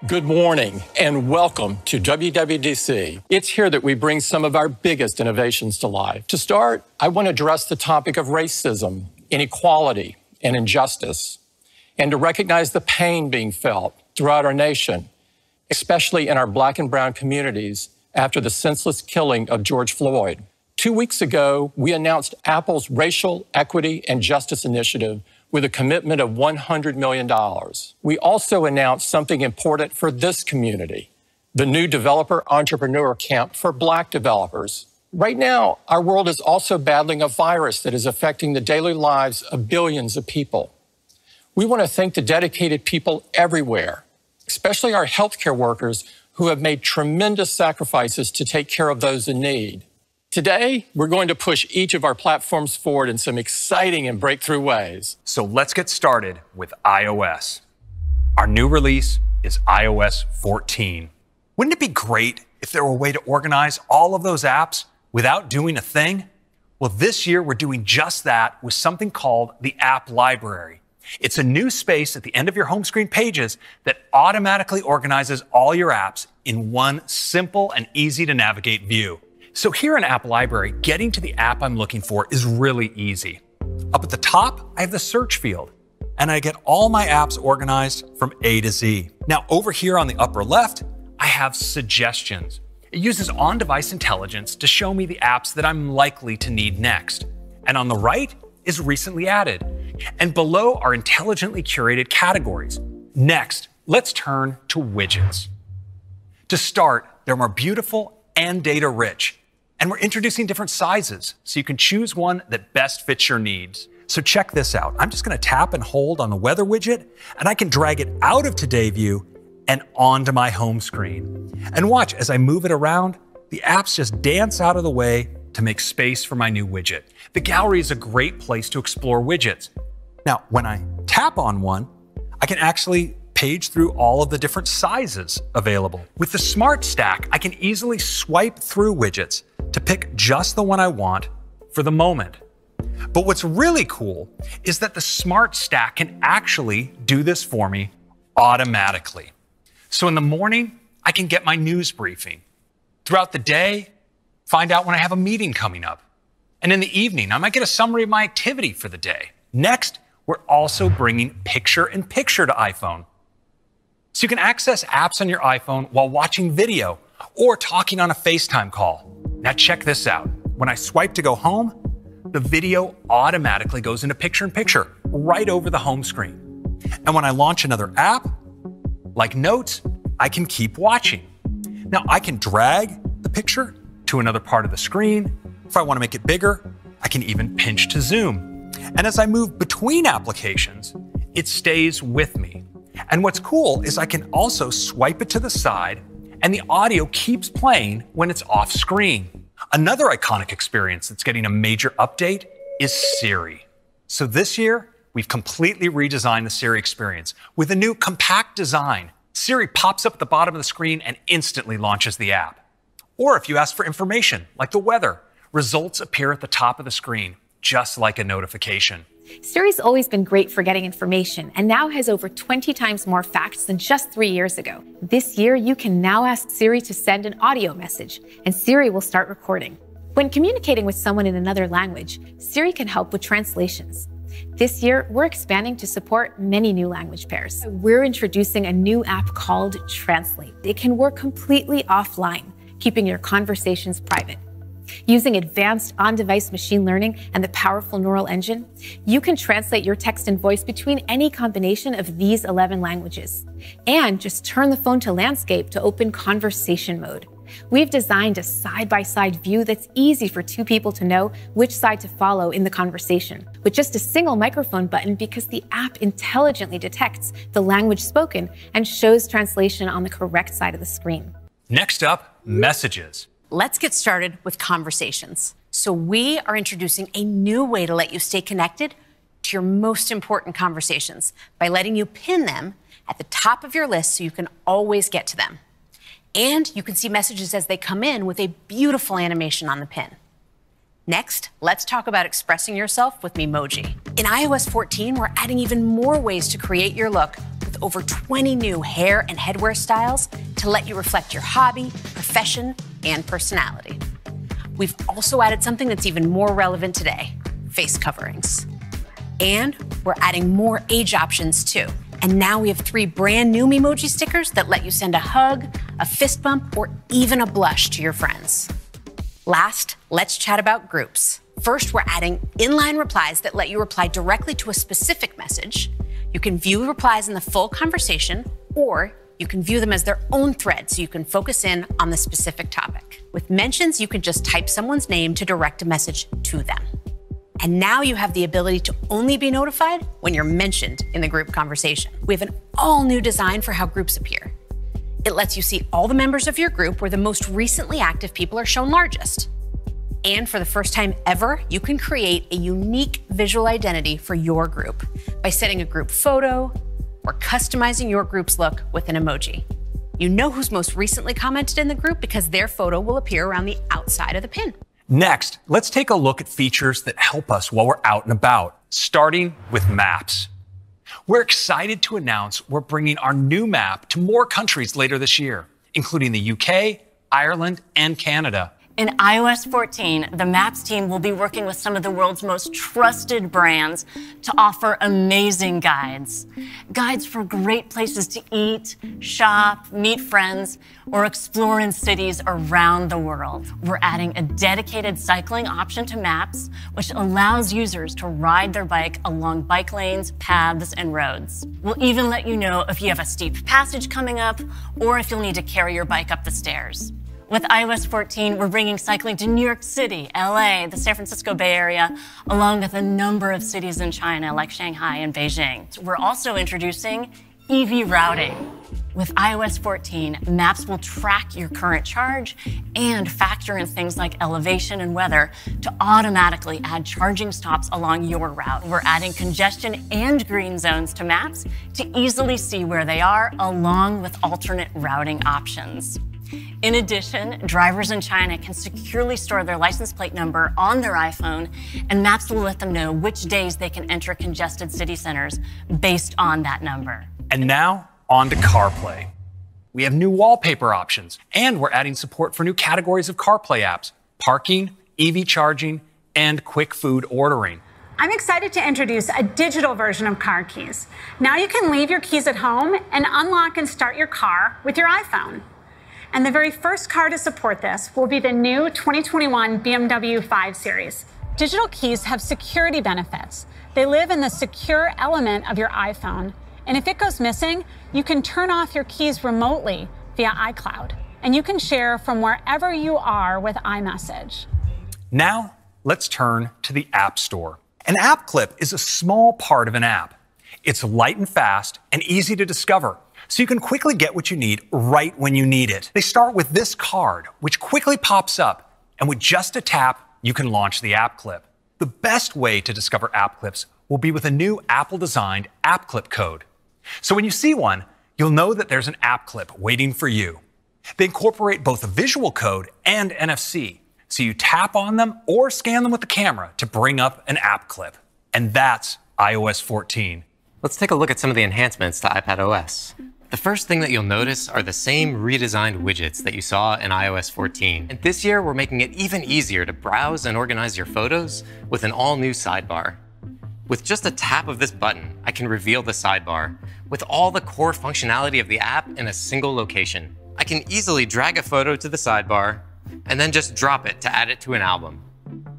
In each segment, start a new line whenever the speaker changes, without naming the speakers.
Good morning and welcome to WWDC. It's here that we bring some of our biggest innovations to life. To start, I want to address the topic of racism, inequality, and injustice, and to recognize the pain being felt throughout our nation, especially in our Black and brown communities after the senseless killing of George Floyd. 2 weeks ago, we announced Apple's Racial Equity and Justice Initiative with a commitment of $100 million. We also announced something important for this community, the new Developer Entrepreneur Camp for Black developers. Right now, our world is also battling a virus that is affecting the daily lives of billions of people. We want to thank the dedicated people everywhere, especially our healthcare workers who have made tremendous sacrifices to take care of those in need. Today, we're going to push each of our platforms forward in some exciting and breakthrough ways.
So let's get started with iOS. Our new release is iOS 14. Wouldn't it be great if there were a way to organize all of those apps without doing a thing? Well, this year we're doing just that with something called the App Library. It's a new space at the end of your home screen pages that automatically organizes all your apps in one simple and easy to navigate view. So here in App Library, getting to the app I'm looking for is really easy. Up at the top, I have the search field, and I get all my apps organized from A to Z. Now over here on the upper left, I have suggestions. It uses on-device intelligence to show me the apps that I'm likely to need next. And on the right is recently added. And below are intelligently curated categories. Next, let's turn to widgets. To start, they're more beautiful and data-rich. And we're introducing different sizes, so you can choose one that best fits your needs. So check this out. I'm just going to tap and hold on the weather widget, and I can drag it out of Today View and onto my home screen. And watch, as I move it around, the apps just dance out of the way to make space for my new widget. The gallery is a great place to explore widgets. Now, when I tap on one, I can actually page through all of the different sizes available. With the Smart Stack, I can easily swipe through widgets to pick just the one I want for the moment. But what's really cool is that the Smart Stack can actually do this for me automatically. So in the morning, I can get my news briefing. Throughout the day, find out when I have a meeting coming up. And in the evening, I might get a summary of my activity for the day. Next, we're also bringing picture-in-picture to iPhone. So you can access apps on your iPhone while watching video or talking on a FaceTime call. Now check this out. When I swipe to go home, the video automatically goes into picture-in-picture right over the home screen. And when I launch another app, like Notes, I can keep watching. Now I can drag the picture to another part of the screen. If I want to make it bigger, I can even pinch to zoom. And as I move between applications, it stays with me. And what's cool is I can also swipe it to the side and the audio keeps playing when it's off screen. Another iconic experience that's getting a major update is Siri. So this year, we've completely redesigned the Siri experience with a new compact design. Siri pops up at the bottom of the screen and instantly launches the app. Or if you ask for information, like the weather, results appear at the top of the screen, just like a notification.
Siri's always been great for getting information and now has over 20 times more facts than just 3 years ago. This year, you can now ask Siri to send an audio message, and Siri will start recording. When communicating with someone in another language, Siri can help with translations. This year, we're expanding to support many new language pairs. We're introducing a new app called Translate. It can work completely offline, keeping your conversations private. Using advanced on-device machine learning and the powerful neural engine, you can translate your text and voice between any combination of these 11 languages. And just turn the phone to landscape to open conversation mode. We've designed a side-by-side view that's easy for two people to know which side to follow in the conversation, with just a single microphone button because the app intelligently detects the language spoken and shows translation on the correct side of the screen.
Next up, messages.
Let's get started with conversations. So we are introducing a new way to let you stay connected to your most important conversations by letting you pin them at the top of your list so you can always get to them. And you can see messages as they come in with a beautiful animation on the pin. Next, let's talk about expressing yourself with Memoji. In iOS 14, we're adding even more ways to create your look with over 20 new hair and headwear styles to let you reflect your hobby, profession, and personality. We've also added something that's even more relevant today, face coverings. And we're adding more age options too. And now we have 3 brand new Memoji stickers that let you send a hug, a fist bump, or even a blush to your friends. Last, let's chat about groups. First, we're adding inline replies that let you reply directly to a specific message. You can view replies in the full conversation, or you can view them as their own thread so you can focus in on the specific topic. With mentions, you can just type someone's name to direct a message to them. And now you have the ability to only be notified when you're mentioned in the group conversation. We have an all-new design for how groups appear. It lets you see all the members of your group where the most recently active people are shown largest. And for the first time ever, you can create a unique visual identity for your group by setting a group photo or customizing your group's look with an emoji. You know who's most recently commented in the group because their photo will appear around the outside of the pin.
Next, let's take a look at features that help us while we're out and about, starting with maps. We're excited to announce we're bringing our new map to more countries later this year, including the UK, Ireland, and Canada.
In iOS 14, the Maps team will be working with some of the world's most trusted brands to offer amazing guides. Guides for great places to eat, shop, meet friends, or explore in cities around the world. We're adding a dedicated cycling option to Maps, which allows users to ride their bike along bike lanes, paths, and roads. We'll even let you know if you have a steep passage coming up or if you'll need to carry your bike up the stairs. With iOS 14, we're bringing cycling to New York City, LA, the San Francisco Bay Area, along with a number of cities in China like Shanghai and Beijing. We're also introducing EV routing. With iOS 14, Maps will track your current charge and factor in things like elevation and weather to automatically add charging stops along your route. We're adding congestion and green zones to Maps to easily see where they are, along with alternate routing options. In addition, drivers in China can securely store their license plate number on their iPhone, and Maps will let them know which days they can enter congested city centers based on that number.
And now, on to CarPlay. We have new wallpaper options, and we're adding support for new categories of CarPlay apps: parking, EV charging, and quick food ordering.
I'm excited to introduce a digital version of car keys. Now you can leave your keys at home and unlock and start your car with your iPhone. And the very first car to support this will be the new 2021 BMW 5 Series. Digital keys have security benefits. They live in the secure element of your iPhone. And if it goes missing, you can turn off your keys remotely via iCloud. And you can share from wherever you are with iMessage.
Now, let's turn to the App Store. An app clip is a small part of an app. It's light and fast and easy to discover, so you can quickly get what you need right when you need it. They start with this card, which quickly pops up, and with just a tap, you can launch the app clip. The best way to discover app clips will be with a new Apple-designed app clip code. So when you see one, you'll know that there's an app clip waiting for you. They incorporate both a visual code and NFC, so you tap on them or scan them with the camera to bring up an app clip. And that's iOS 14.
Let's take a look at some of the enhancements to iPadOS. The first thing that you'll notice are the same redesigned widgets that you saw in iOS 14. And this year, we're making it even easier to browse and organize your photos with an all-new sidebar. With just a tap of this button, I can reveal the sidebar with all the core functionality of the app in a single location. I can easily drag a photo to the sidebar and then just drop it to add it to an album.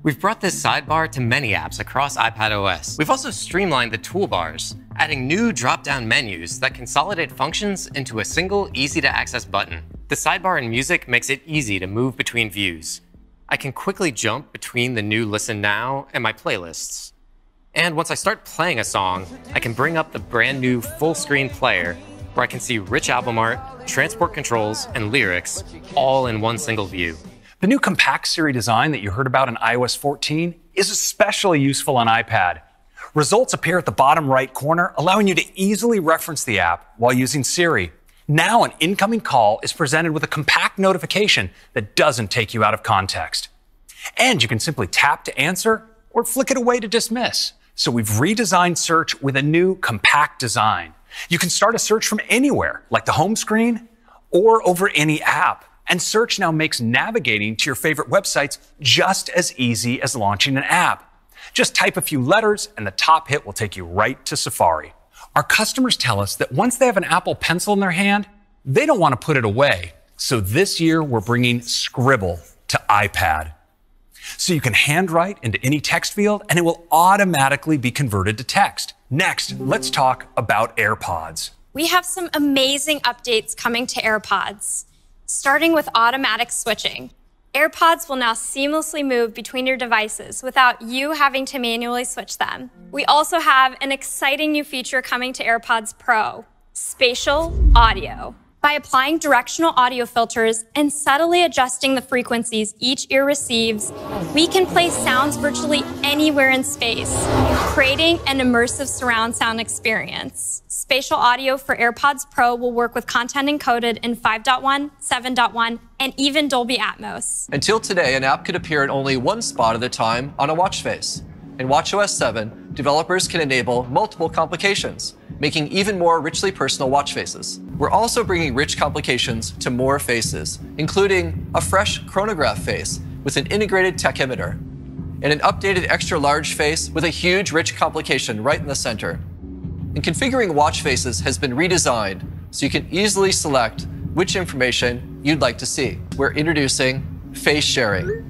We've brought this sidebar to many apps across iPadOS. We've also streamlined the toolbars, adding new drop-down menus that consolidate functions into a single, easy-to-access button. The sidebar in Music makes it easy to move between views. I can quickly jump between the new Listen Now and my playlists. And once I start playing a song, I can bring up the brand new full-screen player where I can see rich album art, transport controls, and lyrics all in one single view.
The new Compact Siri design that you heard about in iOS 14 is especially useful on iPad. Results appear at the bottom right corner, allowing you to easily reference the app while using Siri. Now an incoming call is presented with a compact notification that doesn't take you out of context. And you can simply tap to answer or flick it away to dismiss. So we've redesigned search with a new compact design. You can start a search from anywhere, like the home screen or over any app. And Search now makes navigating to your favorite websites just as easy as launching an app. Just type a few letters and the top hit will take you right to Safari. Our customers tell us that once they have an Apple Pencil in their hand, they don't want to put it away. So this year, we're bringing Scribble to iPad. So you can handwrite into any text field and it will automatically be converted to text. Next, let's talk about AirPods.
We have some amazing updates coming to AirPods, starting with automatic switching. AirPods will now seamlessly move between your devices without you having to manually switch them. We also have an exciting new feature coming to AirPods Pro, spatial audio. By applying directional audio filters and subtly adjusting the frequencies each ear receives, we can play sounds virtually anywhere in space, creating an immersive surround sound experience. Spatial audio for AirPods Pro will work with content encoded in 5.1, 7.1, and even Dolby Atmos.
Until today, an app could appear in only one spot at a time on a watch face. In watchOS 7, developers can enable multiple complications, making even more richly personal watch faces. We're also bringing rich complications to more faces, including a fresh chronograph face with an integrated tachymeter, and an updated extra-large face with a huge rich complication right in the center. And configuring watch faces has been redesigned so you can easily select which information you'd like to see. We're introducing face sharing.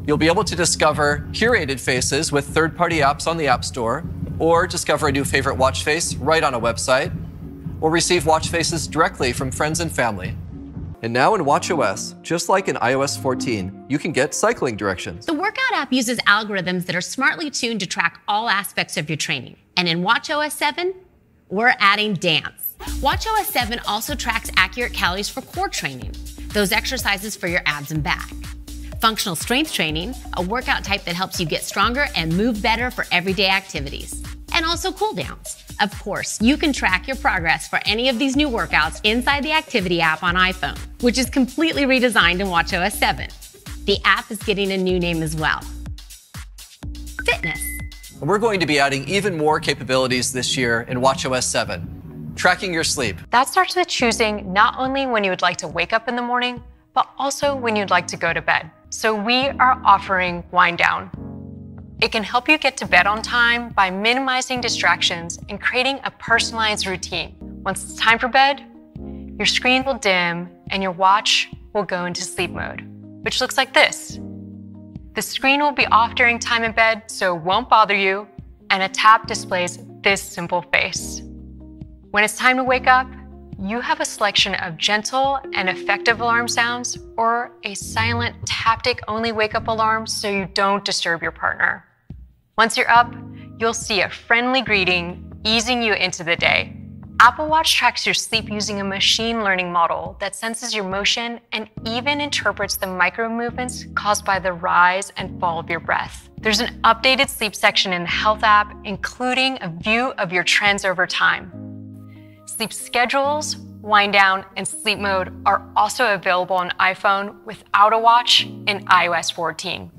You'll be able to discover curated faces with third-party apps on the App Store, or discover a new favorite watch face right on a website, or receive watch faces directly from friends and family. And now in watchOS, just like in iOS 14, you can get cycling directions.
The workout app uses algorithms that are smartly tuned to track all aspects of your training. And in watchOS 7, we're adding dance. watchOS 7 also tracks accurate calories for core training, those exercises for your abs and back. Functional strength training, a workout type that helps you get stronger and move better for everyday activities. And also cool downs. Of course, you can track your progress for any of these new workouts inside the Activity app on iPhone, which is completely redesigned in watchOS 7. The app is getting a new name as well. Fitness.
And we're going to be adding even more capabilities this year in watchOS 7. Tracking your sleep.
That starts with choosing not only when you would like to wake up in the morning, but also when you'd like to go to bed. So we are offering Wind Down. It can help you get to bed on time by minimizing distractions and creating a personalized routine. Once it's time for bed, your screen will dim and your watch will go into sleep mode, which looks like this. The screen will be off during time in bed, so it won't bother you, and a tap displays this simple face. When it's time to wake up, you have a selection of gentle and effective alarm sounds or a silent taptic-only wake-up alarm so you don't disturb your partner. Once you're up, you'll see a friendly greeting easing you into the day. Apple Watch tracks your sleep using a machine learning model that senses your motion and even interprets the micro movements caused by the rise and fall of your breath. There's an updated sleep section in the Health app, including a view of your trends over time. Sleep schedules, wind down, and sleep mode are also available on iPhone without a watch in iOS 14.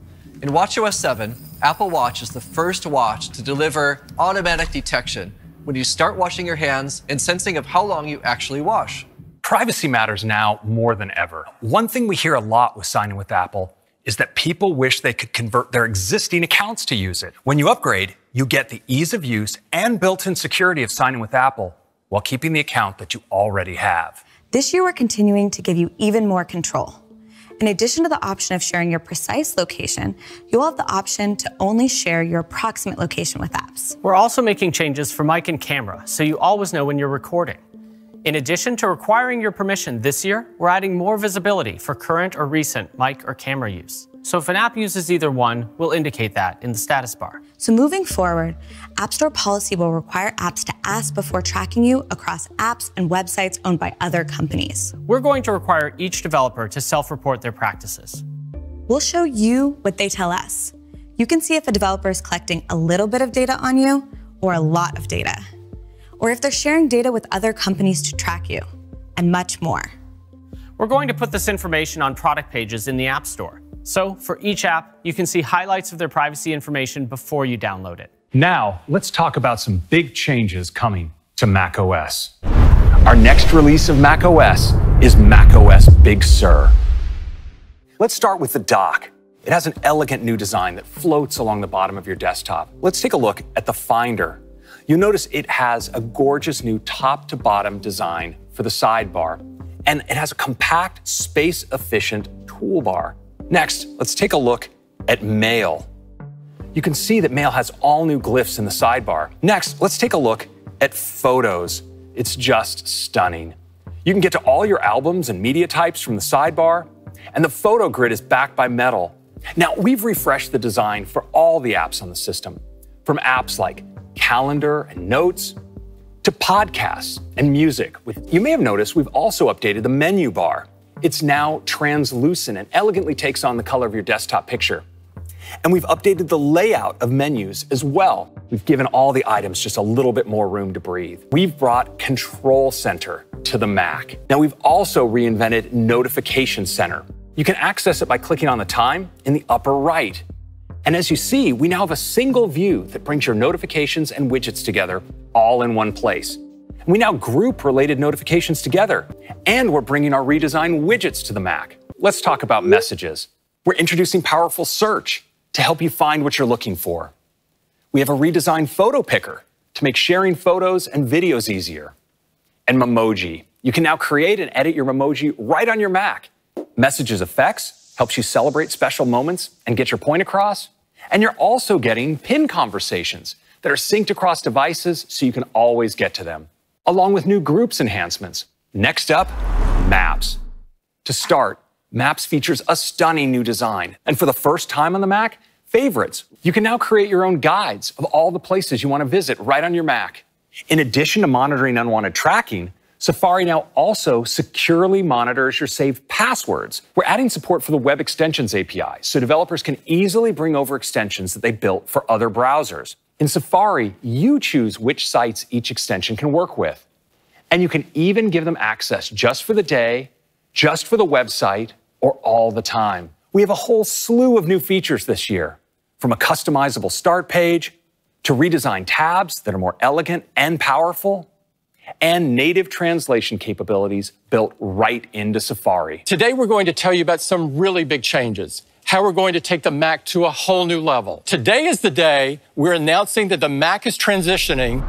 In watchOS 7, Apple Watch is the first watch to deliver automatic detection when you start washing your hands and sensing of how long you actually wash.
Privacy matters now more than ever. One thing we hear a lot with signing with Apple is that people wish they could convert their existing accounts to use it. When you upgrade, you get the ease of use and built-in security of signing with Apple while keeping the account that you already have.
This year, we're continuing to give you even more control. In addition to the option of sharing your precise location, you'll have the option to only share your approximate location with apps.
We're also making changes for mic and camera, so you always know when you're recording. In addition to requiring your permission this year, we're adding more visibility for current or recent mic or camera use. So if an app uses either one, we'll indicate that in the status bar.
So moving forward, App Store policy will require apps to ask before tracking you across apps and websites owned by other companies.
We're going to require each developer to self-report their practices.
We'll show you what they tell us. You can see if a developer is collecting a little bit of data on you or a lot of data, or if they're sharing data with other companies to track you, and much more.
We're going to put this information on product pages in the App Store. So for each app, you can see highlights of their privacy information before you download it.
Now, let's talk about some big changes coming to macOS. Our next release of macOS is macOS Big Sur. Let's start with the dock. It has an elegant new design that floats along the bottom of your desktop. Let's take a look at the Finder. You'll notice it has a gorgeous new top-to-bottom design for the sidebar, and it has a compact, space-efficient toolbar. Next, let's take a look at Mail. You can see that Mail has all new glyphs in the sidebar. Next, let's take a look at Photos. It's just stunning. You can get to all your albums and media types from the sidebar, and the photo grid is backed by metal. Now, we've refreshed the design for all the apps on the system, from apps like Calendar and Notes to podcasts and music. You may have noticed we've also updated the menu bar. It's now translucent and elegantly takes on the color of your desktop picture. And we've updated the layout of menus as well. We've given all the items just a little bit more room to breathe. We've brought Control Center to the Mac. Now, we've also reinvented Notification Center. You can access it by clicking on the time in the upper right. And as you see, we now have a single view that brings your notifications and widgets together all in one place. We now group related notifications together, and we're bringing our redesigned widgets to the Mac. Let's talk about messages. We're introducing powerful search to help you find what you're looking for. We have a redesigned photo picker to make sharing photos and videos easier. And Memoji. You can now create and edit your Memoji right on your Mac. Messages Effects helps you celebrate special moments and get your point across. And you're also getting pin conversations that are synced across devices so you can always get to them, along with new groups enhancements. Next up, Maps. To start, Maps features a stunning new design. And for the first time on the Mac, Favorites. You can now create your own guides of all the places you want to visit right on your Mac. In addition to monitoring unwanted tracking, Safari now also securely monitors your saved passwords. We're adding support for the Web Extensions API, so developers can easily bring over extensions that they built for other browsers. In Safari, you choose which sites each extension can work with. And you can even give them access just for the day, just for the website, or all the time. We have a whole slew of new features this year, from a customizable start page to redesigned tabs that are more elegant and powerful, and native translation capabilities built right into Safari.
Today, we're going to tell you about some really big changes, how we're going to take the Mac to a whole new level. Today is the day we're announcing that the Mac is transitioning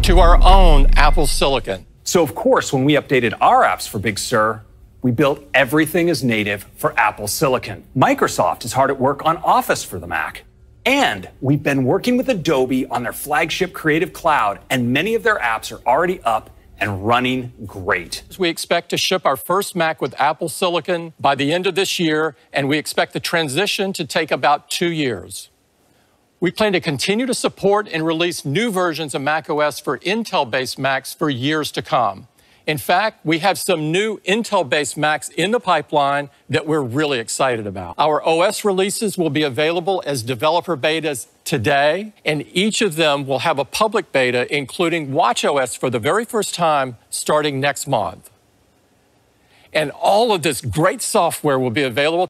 to our own Apple Silicon.
So of course, when we updated our apps for Big Sur, we built everything as native for Apple Silicon. Microsoft is hard at work on Office for the Mac. And we've been working with Adobe on their flagship Creative Cloud, and many of their apps are already up and running great.
We expect to ship our first Mac with Apple Silicon by the end of this year, and we expect the transition to take about 2 years. We plan to continue to support and release new versions of macOS for Intel-based Macs for years to come. In fact, we have some new Intel-based Macs in the pipeline that we're really excited about. Our OS releases will be available as developer betas today, and each of them will have a public beta, including watchOS for the very first time starting next month. And all of this great software will be available